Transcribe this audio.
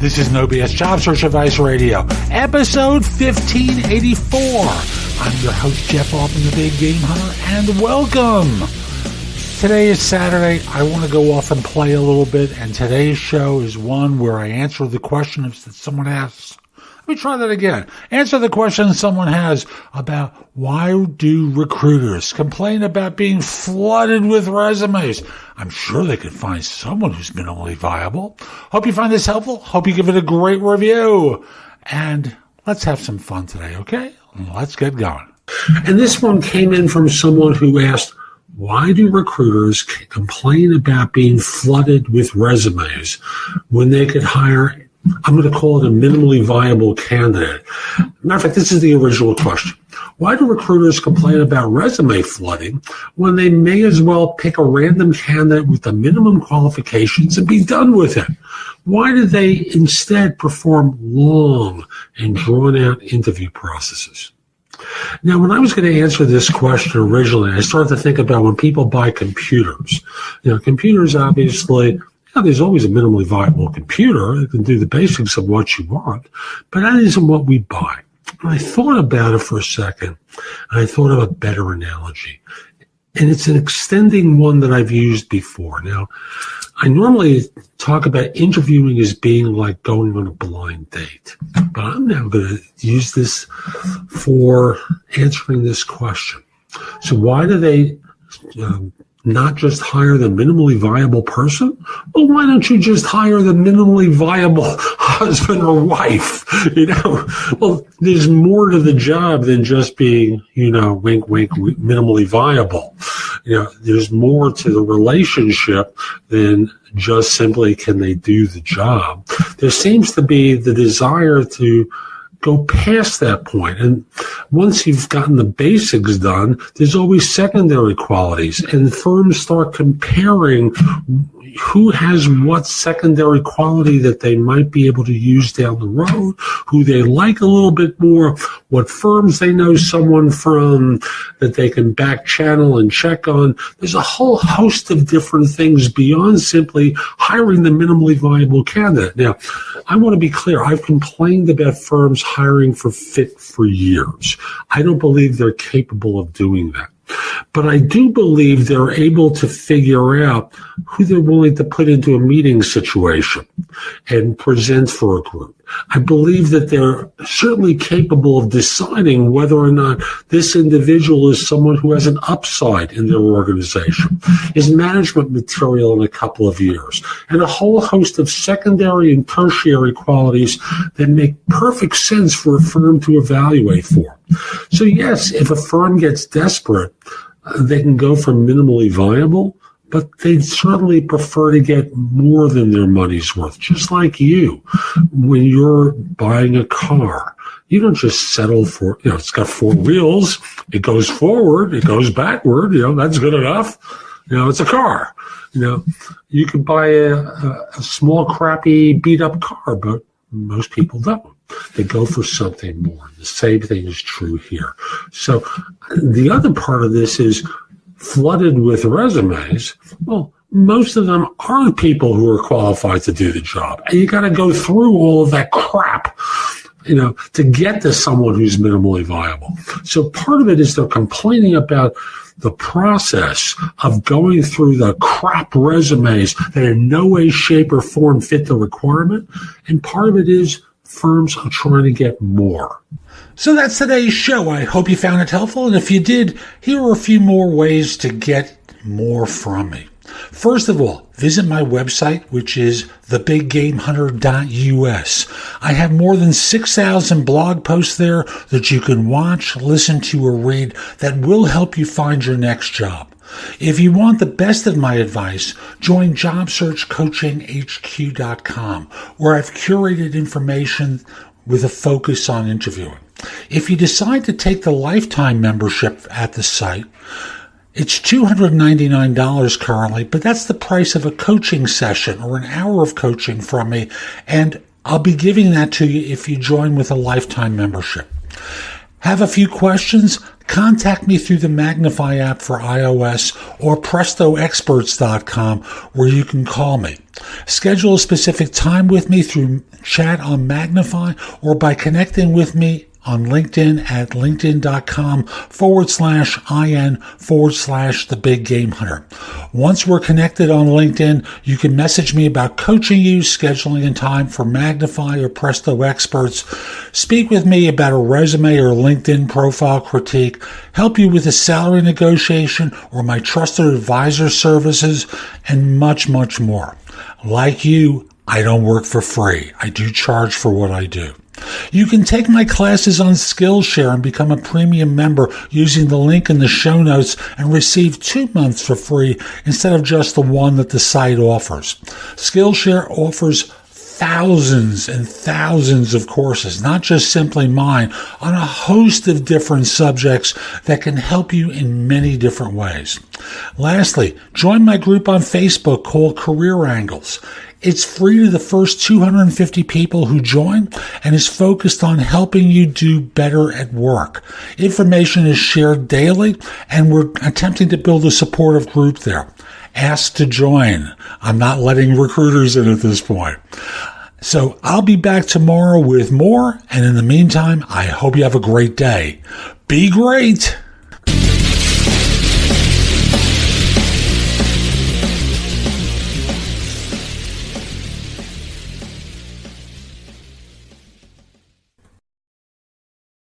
This is No BS Job Search Advice Radio, episode 1584. I'm your host, Jeff Altman, the Big Game Hunter, and welcome. Today is Saturday. I want to go off and play a little bit, and today's show is one where I answer the question that someone asks. Let me try that again. Answer the question someone has about why do recruiters complain about being flooded with resumes? I'm sure they could find someone who's minimally viable. Hope you find this helpful. Hope you give it a great review. And let's have some fun today, okay? Let's get going. And this one came in from someone who asked, why do recruiters complain about being flooded with resumes when they could hire, I'm going to call it a minimally viable candidate? Matter of fact, this is the original question. Why do recruiters complain about resume flooding when they may as well pick a random candidate with the minimum qualifications and be done with it? Why do they instead perform long and drawn-out interview processes? Now, when I was going to answer this question originally, I started to think about when people buy computers. Computers obviously, there's always a minimally viable computer that can do the basics of what you want, but that isn't what we buy. And I thought about it for a second, and I thought of a better analogy. And it's an extending one that I've used before. Now, I normally talk about interviewing as being like going on a blind date, but I'm now going to use this for answering this question. So why do they not just hire the minimally viable person? Well, why don't you just hire the minimally viable husband or wife? Well, there's more to the job than just being, wink, wink, minimally viable. There's more to the relationship than just simply can they do the job. There seems to be the desire to go past that point. And once you've gotten the basics done, there's always secondary qualities. And firms start comparing who has what secondary quality that they might be able to use down the road, who they like a little bit more, what firms they know someone from that they can back channel and check on. There's a whole host of different things beyond simply hiring the minimally viable candidate. Now, I want to be clear. I've complained about firms hiring for fit for years. I don't believe they're capable of doing that. But I do believe they're able to figure out who they're willing to put into a meeting situation and present for a group. I believe that they're certainly capable of deciding whether or not this individual is someone who has an upside in their organization, is management material in a couple of years, and a whole host of secondary and tertiary qualities that make perfect sense for a firm to evaluate for. So yes, if a firm gets desperate, they can go for minimally viable, but they'd certainly prefer to get more than their money's worth. Just like you, when you're buying a car, you don't just settle for, it's got four wheels, it goes forward, it goes backward, that's good enough. It's a car. You could buy a small, crappy, beat-up car, but most people don't. They go for something more. The same thing is true here. So the other part of this is flooded with resumes. Well, most of them aren't people who are qualified to do the job. And you got to go through all of that crap, to get to someone who's minimally viable. So part of it is they're complaining about the process of going through the crap resumes that in no way, shape, or form fit the requirement. And part of it is firms are trying to get more. So that's today's show. I hope you found it helpful. And if you did, here are a few more ways to get more from me. First of all, visit my website, which is thebiggamehunter.us. I have more than 6,000 blog posts there that you can watch, listen to, or read that will help you find your next job. If you want the best of my advice, join JobSearchCoachingHQ.com, where I've curated information with a focus on interviewing. If you decide to take the lifetime membership at the site, it's $299 currently, but that's the price of a coaching session or an hour of coaching from me, and I'll be giving that to you if you join with a lifetime membership. Have a few questions? contact me through the Magnify app for iOS or PrestoExperts.com, where you can call me. Schedule a specific time with me through chat on Magnify or by connecting with me on LinkedIn at linkedin.com/IN/The Big Game Hunter. Once we're connected on LinkedIn, you can message me about coaching you, scheduling a time for Magnify or Presto Experts, speak with me about a resume or LinkedIn profile critique, help you with a salary negotiation or my trusted advisor services, and much, much more. Like you, I don't work for free. I do charge for what I do. You can take my classes on Skillshare and become a premium member using the link in the show notes and receive 2 months for free instead of just the one that the site offers. Skillshare offers thousands and thousands of courses, not just simply mine, on a host of different subjects that can help you in many different ways. Lastly, join my group on Facebook called Career Angles. It's free to the first 250 people who join and is focused on helping you do better at work. Information is shared daily, and we're attempting to build a supportive group there. Ask to join. I'm not letting recruiters in at this point. So I'll be back tomorrow with more, and in the meantime, I hope you have a great day. Be great!